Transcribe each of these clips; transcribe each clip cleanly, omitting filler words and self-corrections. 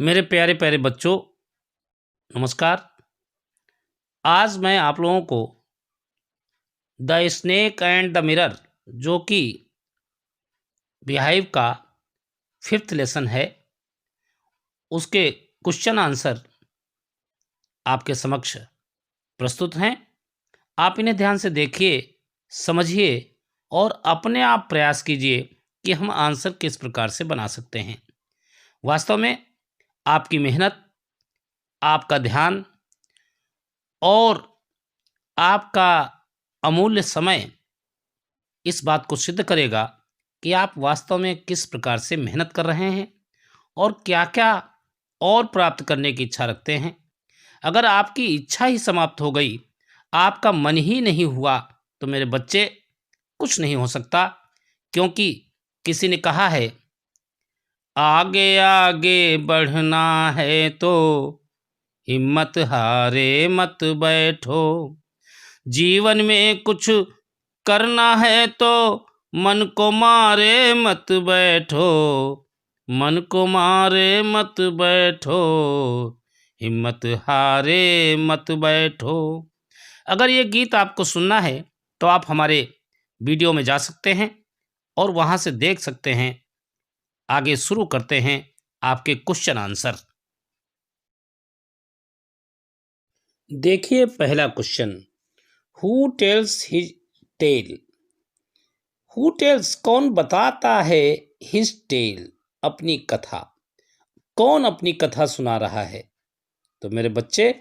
मेरे प्यारे प्यारे बच्चों, नमस्कार। आज मैं आप लोगों को the snake and the mirror जो कि बिहाइव का 5th लेसन है, उसके क्वेश्चन आंसर आपके समक्ष प्रस्तुत हैं। आप इन्हें ध्यान से देखिए, समझिए और अपने आप प्रयास कीजिए कि हम आंसर किस प्रकार से बना सकते हैं। वास्तव में आपकी मेहनत, आपका ध्यान और आपका अमूल्य समय इस बात को सिद्ध करेगा कि आप वास्तव में किस प्रकार से मेहनत कर रहे हैं और क्या-क्या और प्राप्त करने की इच्छा रखते हैं। अगर आपकी इच्छा ही समाप्त हो गई, आपका मन ही नहीं हुआ, तो मेरे बच्चे कुछ नहीं हो सकता, क्योंकि किसी ने कहा है, आगे आगे बढ़ना है तो हिम्मत हारे मत बैठो। जीवन में कुछ करना है तो मन को मारे मत बैठो, मन को मारे मत बैठो, हिम्मत हारे मत बैठो। अगर ये गीत आपको सुनना है तो आप हमारे वीडियो में जा सकते हैं और वहाँ से देख सकते हैं। आगे शुरू करते हैं आपके क्वेश्चन आंसर। देखिए पहला question, who tells his tale. Who tells कौन बताता है, हिज टेल अपनी कथा, कौन अपनी कथा सुना रहा है। तो मेरे बच्चे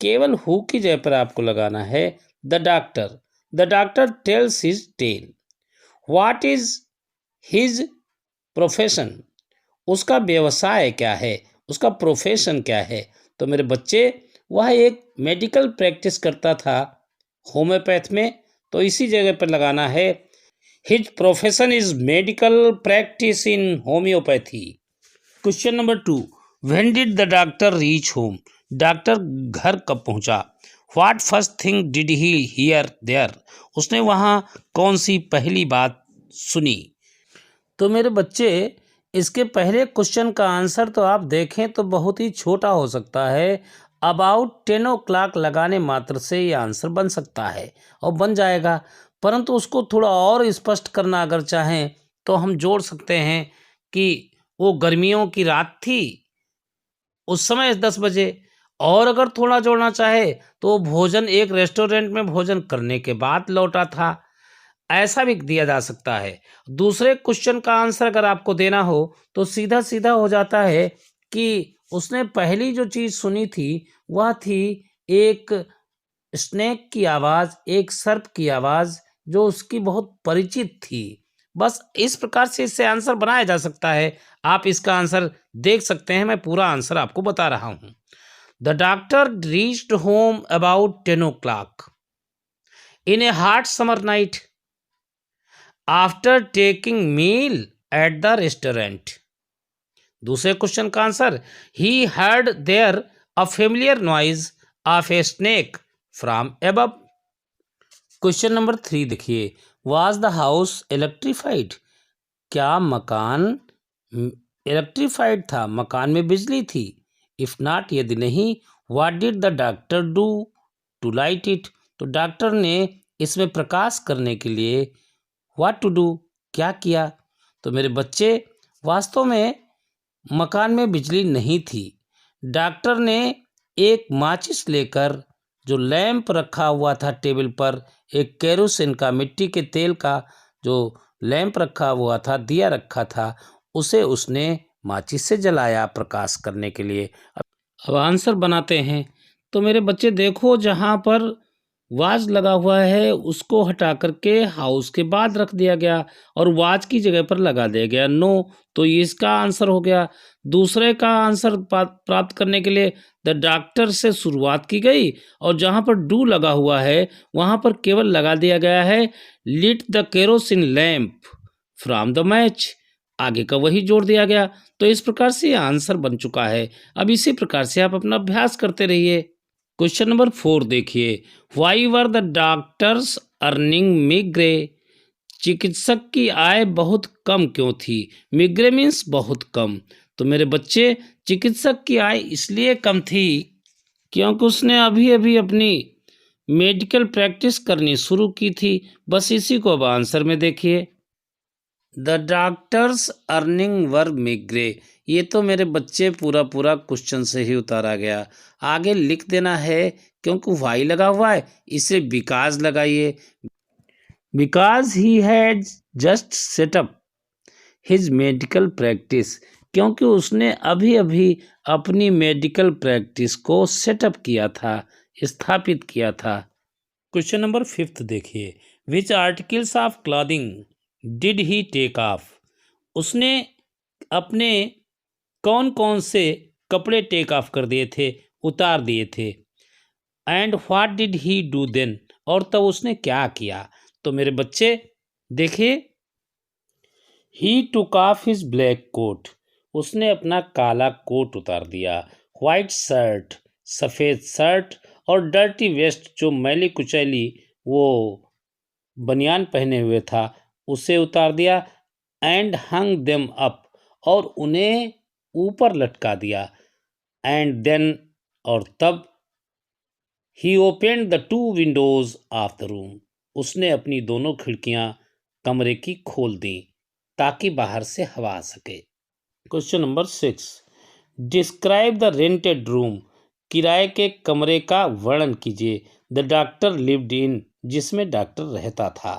केवल हु की जगह पर आपको लगाना है the doctor. The doctor tells his tale. What is his profession, उसका व्यवसाय क्या है, उसका प्रोफेशन क्या है। तो मेरे बच्चे वह एक मेडिकल प्रैक्टिस करता था होम्योपैथ में, तो इसी जगह पर लगाना है his profession is medical practice in homoeopathy. Question number 2, when did the doctor reach home. Doctor घर कब पहुंचा। What first thing did he hear there, उसने वहां कौन सी पहली बात सुनी। तो मेरे बच्चे इसके पहले क्वेश्चन का आंसर तो आप देखें तो बहुत ही छोटा हो सकता है। अबाउट 10 o'clock लगाने मात्र से ये आंसर बन सकता है और बन जाएगा, परंतु उसको थोड़ा और स्पष्ट करना अगर चाहें तो हम जोड़ सकते हैं कि वो गर्मियों की रात थी उस समय 10 बजे। और अगर थोड़ा जोड़ना चाहे तो भोजन एक रेस्टोरेंट में भोजन करने के बाद लौटा था, ऐसा भी दिया जा सकता है। दूसरे क्वेश्चन का आंसर अगर आपको देना हो तो सीधा सीधा हो जाता है कि उसने पहली जो चीज़ सुनी थी वह थी एक स्नेक की आवाज़, एक सर्प की आवाज़ जो उसकी बहुत परिचित थी। बस इस प्रकार से इससे आंसर बनाया जा सकता है। आप इसका आंसर देख सकते हैं, मैं पूरा आंसर आपको बता रहा हूँ। The doctor reached home about 10 o'clock in a hot summer night after taking meal at the restaurant. दूसरे क्वेश्चन का answer, he heard there a familiar noise of a snake from above. Question number 3 देखिए, was the house electrified. क्या मकान electrified था, मकान में बिजली थी। इफ नॉट यदि नहीं, what did the doctor do to light it. तो डॉक्टर ने इसमें प्रकाश करने के लिए व्हाट टू डू क्या किया। तो मेरे बच्चे वास्तव में मकान में बिजली नहीं थी। डॉक्टर ने एक माचिस लेकर जो लैंप रखा हुआ था टेबल पर, एक केरोसिन का मिट्टी के तेल का जो लैंप रखा हुआ था, दिया रखा था, उसे उसने माचिस से जलाया प्रकाश करने के लिए। अब आंसर बनाते हैं। तो मेरे बच्चे देखो, जहाँ पर वाज लगा हुआ है उसको हटा करके हाउस के बाद रख दिया गया और वाज की जगह पर लगा दिया गया नो, तो ये इसका आंसर हो गया। दूसरे का आंसर प्राप्त करने के लिए द डॉक्टर से शुरुआत की गई और जहाँ पर डू लगा हुआ है वहाँ पर केवल लगा दिया गया है lit the kerosene lamp from the match, आगे का वही जोड़ दिया गया। तो इस प्रकार से आंसर बन चुका है। अब इसी प्रकार से आप अपना अभ्यास करते रहिए। क्वेश्चन नंबर 4 देखिए, why were the doctors earning meagre. चिकित्सक की आय बहुत कम क्यों थी। मिग्रे मीन्स बहुत कम, तो मेरे बच्चे, चिकित्सक की आय इसलिए कम थी क्योंकि उसने अभी अभी अपनी मेडिकल प्रैक्टिस करनी शुरू की थी। बस इसी को अब आंसर में देखिए। द डॉक्टर्स अर्निंग वर मिग्रे। ये तो मेरे बच्चे पूरा पूरा क्वेश्चन से ही उतारा गया। आगे लिख देना है, क्योंकि वाई लगा हुआ है, इसे बिकॉज लगाइए। Because he had just setup his medical practice, क्योंकि उसने अभी अभी अपनी मेडिकल प्रैक्टिस को सेटअप किया था, स्थापित किया था। क्वेश्चन नंबर 5 देखिए। Which articles of clothing did he take off. उसने अपने कौन कौन से कपड़े टेक ऑफ कर दिए थे, उतार दिए थे। And what did he do then, और तब उसने क्या किया। तो मेरे बच्चे देखिए, he took off his black coat, उसने अपना काला कोट उतार दिया। व्हाइट शर्ट, सफ़ेद शर्ट, और डर्टी वेस्ट, जो मैली कुचैली वो बनियान पहने हुए था, उसे उतार दिया। एंड हंग देम अप, और उन्हें ऊपर लटका दिया। एंड देन, और तब, he opened the 2 windows of the room, उसने अपनी दोनों खिड़कियां कमरे की खोल दी ताकि बाहर से हवा आ सके। Question number 6, describe the rented room, किराए के कमरे का वर्णन कीजिए। द डॉक्टर लिव्ड इन, जिसमें डॉक्टर रहता था।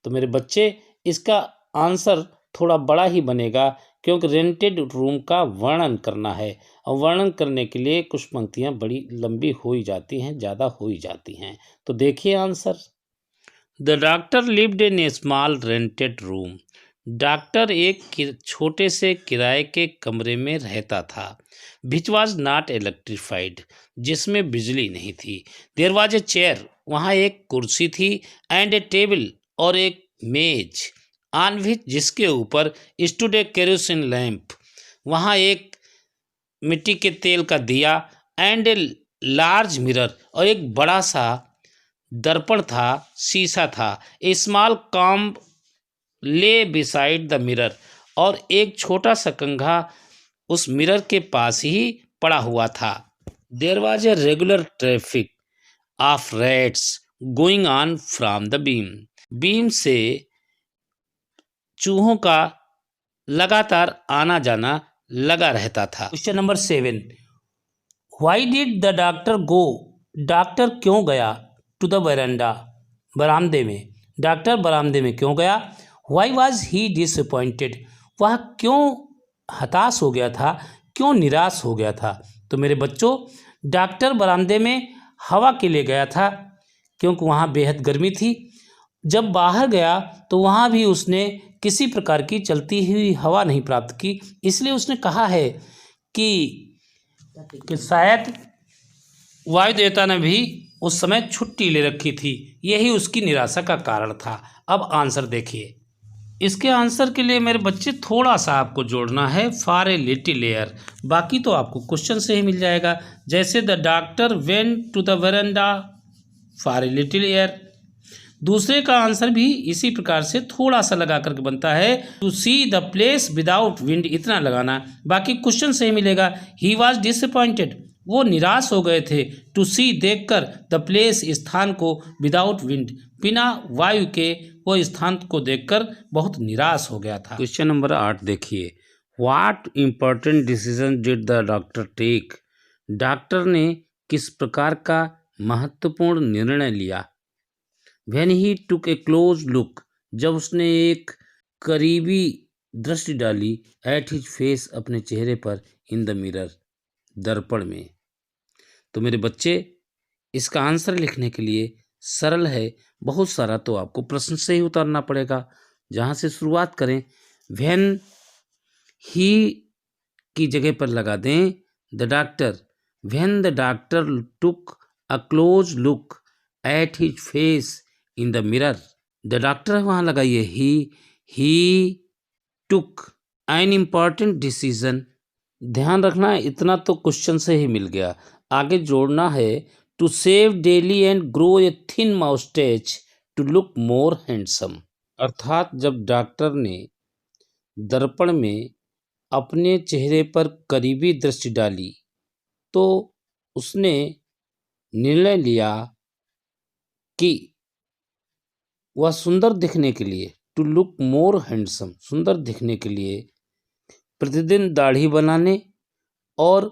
तो मेरे बच्चे, इसका आंसर थोड़ा बड़ा ही बनेगा, क्योंकि रेंटेड रूम का वर्णन करना है, और वर्णन करने के लिए कुछ पंक्तियां बड़ी लंबी हो ही जाती हैं, ज़्यादा हो ही जाती हैं। तो देखिए answer. The doctor lived in A small rented room, doctor एक छोटे से किराए के कमरे में रहता था। विच वॉज नॉट इलेक्ट्रीफाइड, जिसमें बिजली नहीं थी। देयर वॉज ए चेयर, वहाँ एक कुर्सी थी। एंड ए टेबल, और एक मेज। ऑन विच, जिसके ऊपर स्टूड ए केरोसिन लैंप, वहाँ एक मिट्टी के तेल का दिया। एंड ए लार्ज मिरर, और एक बड़ा सा दर्पण था, शीशा था। ए स्मॉल कॉम्ब ले बिसाइड द मिरर, और एक छोटा सा कंघा उस मिरर के पास ही पड़ा हुआ था। There was a regular traffic of rats going on from the beam, beam से चूहों का लगातार आना जाना लगा रहता था। Question number 7, why did the doctor go, doctor क्यों गया। टू द बरामदा, बरामदे में, डॉक्टर बरामदे में क्यों गया। व्हाई वॉज ही डिसअपॉइंटेड, वह क्यों हताश हो गया था, क्यों निराश हो गया था। तो मेरे बच्चों, डॉक्टर बरामदे में हवा के लिए गया था, क्योंकि वहाँ बेहद गर्मी थी। जब बाहर गया तो वहाँ भी उसने किसी प्रकार की चलती हुई हवा नहीं प्राप्त की, इसलिए उसने कहा है कि शायद वायु देवता ने भी उस समय छुट्टी ले रखी थी, यही उसकी निराशा का कारण था। अब आंसर देखिए। इसके आंसर के लिए मेरे बच्चे थोड़ा सा आपको जोड़ना है, फॉर ए लिटिल एयर, बाकी तो आपको क्वेश्चन से ही मिल जाएगा। जैसे the doctor went to the veranda for a little air, दूसरे का आंसर भी इसी प्रकार से थोड़ा सा लगा करके बनता है, to see the place without wind, इतना लगाना, बाकी क्वेश्चन से ही मिलेगा। ही वॉज डिसअपॉइंटेड, वो निराश हो गए थे। टू सी, देखकर, द प्लेस, स्थान को, विदाउट विंड, बिना वायु के, वो स्थान को देखकर बहुत निराश हो गया था। क्वेश्चन नंबर 8 देखिए। What important decision did the doctor take, doctor ने किस प्रकार का महत्वपूर्ण निर्णय लिया। When he took a close look, जब उसने एक करीबी दृष्टि डाली। एट हिज फेस, अपने चेहरे पर। इन द मिरर, दर्पण में। तो मेरे बच्चे, इसका आंसर लिखने के लिए सरल है, बहुत सारा तो आपको प्रश्न से ही उतारना पड़ेगा। जहाँ से शुरुआत करें, व्हेन ही की जगह पर लगा दें the doctor. When the doctor took a close look at his face in the mirror, the doctor वहाँ लगाइए ही टुक एन इम्पॉर्टेंट डिसीजन। ध्यान रखना, इतना तो क्वेश्चन से ही मिल गया। आगे जोड़ना है, to shave daily and grow a thin moustache to look more handsome, अर्थात जब डॉक्टर ने दर्पण में अपने चेहरे पर करीबी दृष्टि डाली तो उसने निर्णय लिया कि वह सुंदर दिखने के लिए, टू लुक मोर हैंडसम, सुंदर दिखने के लिए प्रतिदिन दाढ़ी बनाने और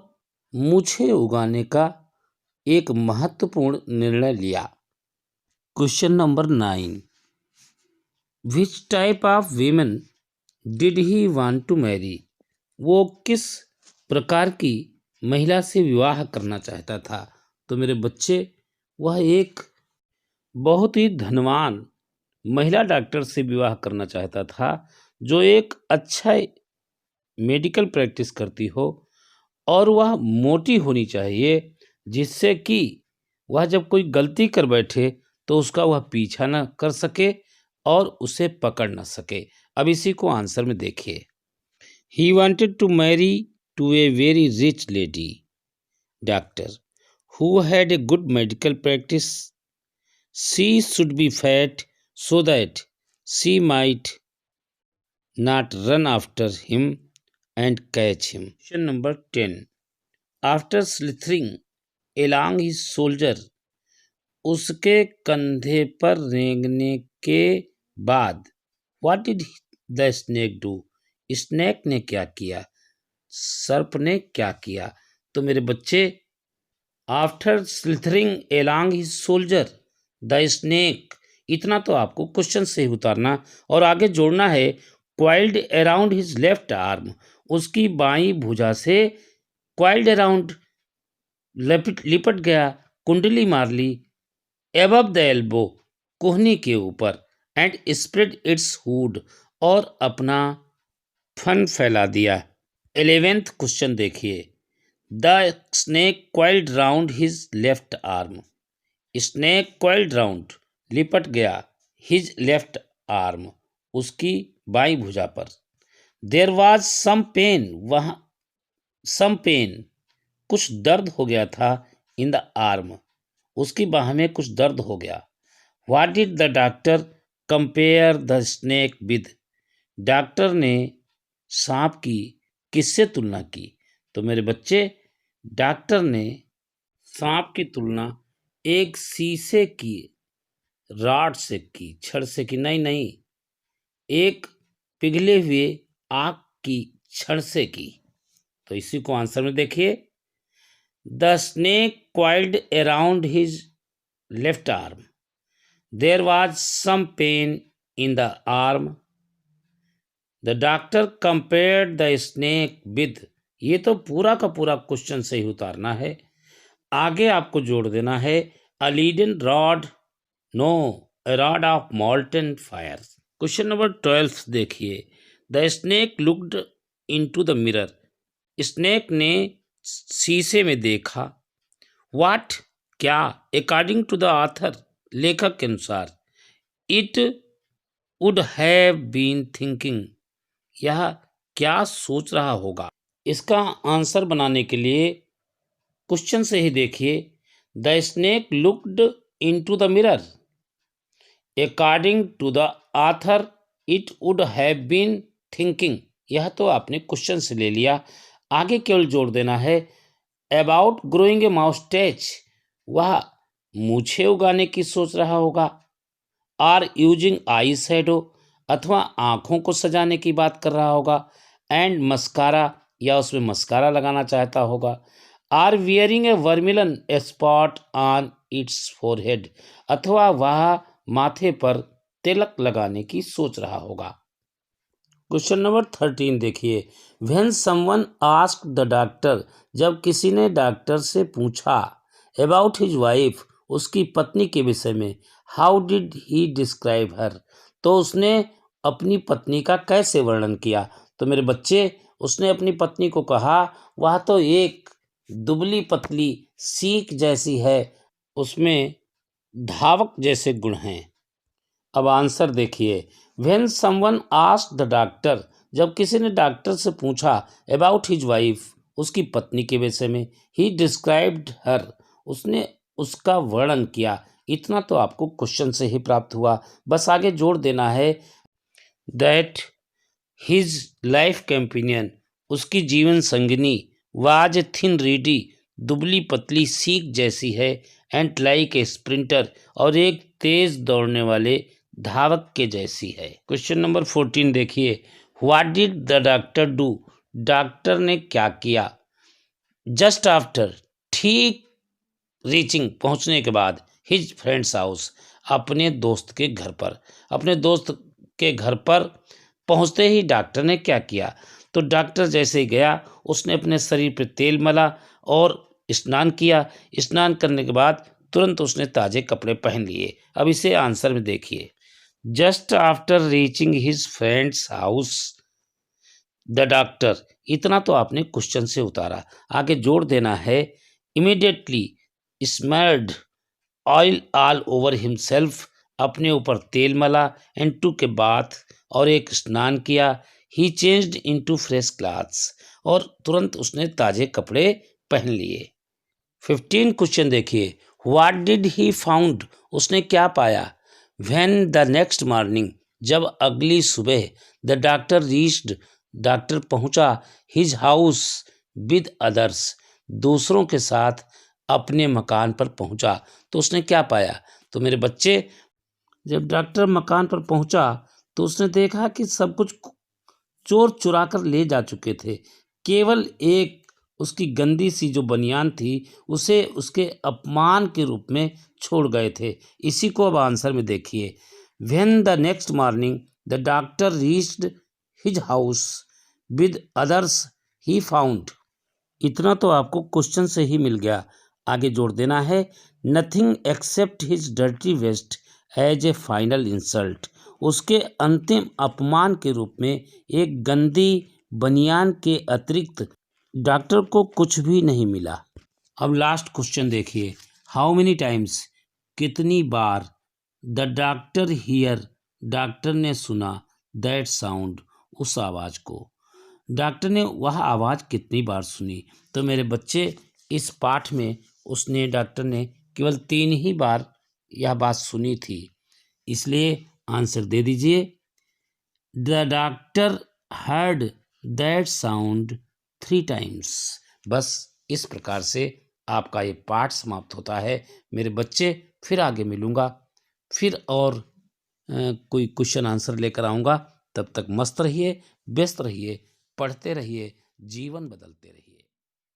मूछें उगाने का एक महत्वपूर्ण निर्णय लिया। Question number 9, which type of women did he want to marry? वो किस प्रकार की महिला से विवाह करना चाहता था? तो मेरे बच्चे, वह एक बहुत ही धनवान महिला डॉक्टर से विवाह करना चाहता था जो एक अच्छा मेडिकल प्रैक्टिस करती हो और वह मोटी होनी चाहिए, जिससे कि वह जब कोई गलती कर बैठे तो उसका वह पीछा न कर सके और उसे पकड़ न सके। अब इसी को आंसर में देखिए। He wanted to marry to a very rich lady doctor who had a good medical practice. She should be fat so that she might not run after him and catch him. Question number 10. After slithering along his shoulder, उसके कंधे पर रेंगने के बाद what did the snake do? Snake ने क्या किया? सर्प ने क्या किया? तो मेरे बच्चे, after slithering along his shoulder, the snake, इतना तो आपको क्वेश्चन से ही उतारना और आगे जोड़ना है। Coiled around his left arm, उसकी बाईं भुजा से क्वाइल्ड अराउंड लिपट गया, कुंडली मार ली। एबव द एल्बो, कोहनी के ऊपर। एंड स्प्रेड इट्स हुड, और अपना फन फैला दिया। 11th क्वेश्चन देखिए। The snake coiled round his left arm, snake coiled round, लिपट गया, हिज लेफ्ट आर्म, उसकी बाईं भुजा पर। देयर वाज सम पेन, वहां सम पेन, कुछ दर्द हो गया था। इन द आर्म, उसकी बाह में कुछ दर्द हो गया। What did the doctor compare the snake with? Doctor ने सांप की किससे तुलना की? तो मेरे बच्चे, डॉक्टर ने सांप की तुलना एक शीशे की रॉड से की, छड़ से की, नहीं, एक पिघले हुए आग की छड़ से की। तो इसी को आंसर में देखिए। The snake coiled around his left arm, there was some pain in the arm, the doctor compared the snake with. ये तो पूरा का पूरा क्वेश्चन से ही उतारना है। आगे आपको जोड़ देना है a leaden rod, no, a rod of molten fire. Question number 12 देखिए। The snake looked into the mirror, snake ने शीशे में देखा। व्हाट, क्या, अकॉर्डिंग टू द ऑथर, लेखक के अनुसार, it would have been thinking, यह क्या सोच रहा होगा? इसका आंसर बनाने के लिए क्वेश्चन से ही देखिए। The snake looked into the mirror, according to the author it would have been thinking, यह तो आपने क्वेश्चन से ले लिया। आगे केवल जोड़ देना है अबाउट ग्रोइंग ए माउस्टेच, वह मूछें उगाने की सोच रहा होगा। आर यूजिंग आई शैडो, अथवा आंखों को सजाने की बात कर रहा होगा। एंड मस्कारा, या उसमें मस्कारा लगाना चाहता होगा। Or wearing a vermilion spot on its forehead, अथवा वह माथे पर तिलक लगाने की सोच रहा होगा। क्वेश्चन नंबर 13 देखिए। When someone asked the doctor, जब किसी ने डॉक्टर से पूछा अबाउट हिज वाइफ, उसकी पत्नी के विषय में, how did he describe her, तो उसने अपनी पत्नी का कैसे वर्णन किया? तो मेरे बच्चे, उसने अपनी पत्नी को कहा वह तो एक दुबली पतली सीख जैसी है, उसमें धावक जैसे गुण हैं। अब आंसर देखिए। When someone asked the doctor, जब किसी ने डॉक्टर से पूछा अबाउट हिज वाइफ, उसकी पत्नी के विषय में, ही डिस्क्राइब्ड हर, उसने उसका वर्णन किया। इतना तो आपको क्वेश्चन से ही प्राप्त हुआ। बस आगे जोड़ देना है दैट हिज लाइफ कंपेनियन, उसकी जीवन संगिनी वाज थिन रीडी, दुबली पतली सीख जैसी है, एंड लाइक ए स्प्रिंटर, और एक तेज दौड़ने वाले धावक के जैसी है। क्वेश्चन नंबर 14 देखिए, what did the doctor do, doctor ने क्या किया। जस्ट आफ्टर, ठीक रीचिंग पहुंचने के बाद, हिज फ्रेंड्स हाउस, अपने दोस्त के घर पर। अपने दोस्त के घर पर पहुंचते ही डॉक्टर ने क्या किया, तो डॉक्टर जैसे ही गया उसने अपने शरीर पर तेल मला और स्नान किया। स्नान करने के बाद तुरंत उसने ताजे कपड़े पहन लिए। अब इसे आंसर में देखिए, just after reaching his friends house the doctor, इतना तो आपने क्वेश्चन से उतारा। आगे जोड़ देना है, immediately smeared oil all over himself, अपने ऊपर तेल मला, एंड टू के बाथ, और एक स्नान किया। ही चेंज्ड इनटू फ्रेश क्लॉथ्स, और तुरंत उसने ताजे कपड़े पहन लिए। 15 क्वेश्चन देखिए, व्हाट डिड ही फाउंड, उसने क्या पाया। व्हेन द नेक्स्ट मॉर्निंग, जब अगली सुबह, द डॉक्टर रीच्ड, डॉक्टर पहुंचा, हिज हाउस विद अदर्स, दूसरों के साथ अपने मकान पर पहुंचा, तो उसने क्या पाया। तो मेरे बच्चे, जब डॉक्टर मकान पर पहुंचा तो उसने देखा कि सब कुछ चोर चुरा कर ले जा चुके थे। केवल एक उसकी गंदी सी जो बनियान थी उसे उसके अपमान के रूप में छोड़ गए थे। इसी को अब आंसर में देखिए, when the next morning the doctor reached his house with others he found, इतना तो आपको क्वेश्चन से ही मिल गया। आगे जोड़ देना है, nothing except his dirty vest as a final insult, उसके अंतिम अपमान के रूप में एक गंदी बनियान के अतिरिक्त डॉक्टर को कुछ भी नहीं मिला। अब लास्ट क्वेश्चन देखिए, हाउ मेनी टाइम्स, कितनी बार, द डॉक्टर हियर, डॉक्टर ने सुना, दैट साउंड, उस आवाज़ को। डॉक्टर ने वह आवाज़ कितनी बार सुनी। तो मेरे बच्चे, इस पाठ में उसने डॉक्टर ने केवल 3 ही बार यह बात सुनी थी, इसलिए आंसर दे दीजिए, the doctor heard that sound 3 times. बस इस प्रकार से आपका ये पाठ समाप्त होता है मेरे बच्चे। फिर आगे मिलूँगा, फिर और कोई क्वेश्चन आंसर लेकर आऊँगा। तब तक मस्त रहिए, व्यस्त रहिए, पढ़ते रहिए, जीवन बदलते रहिए।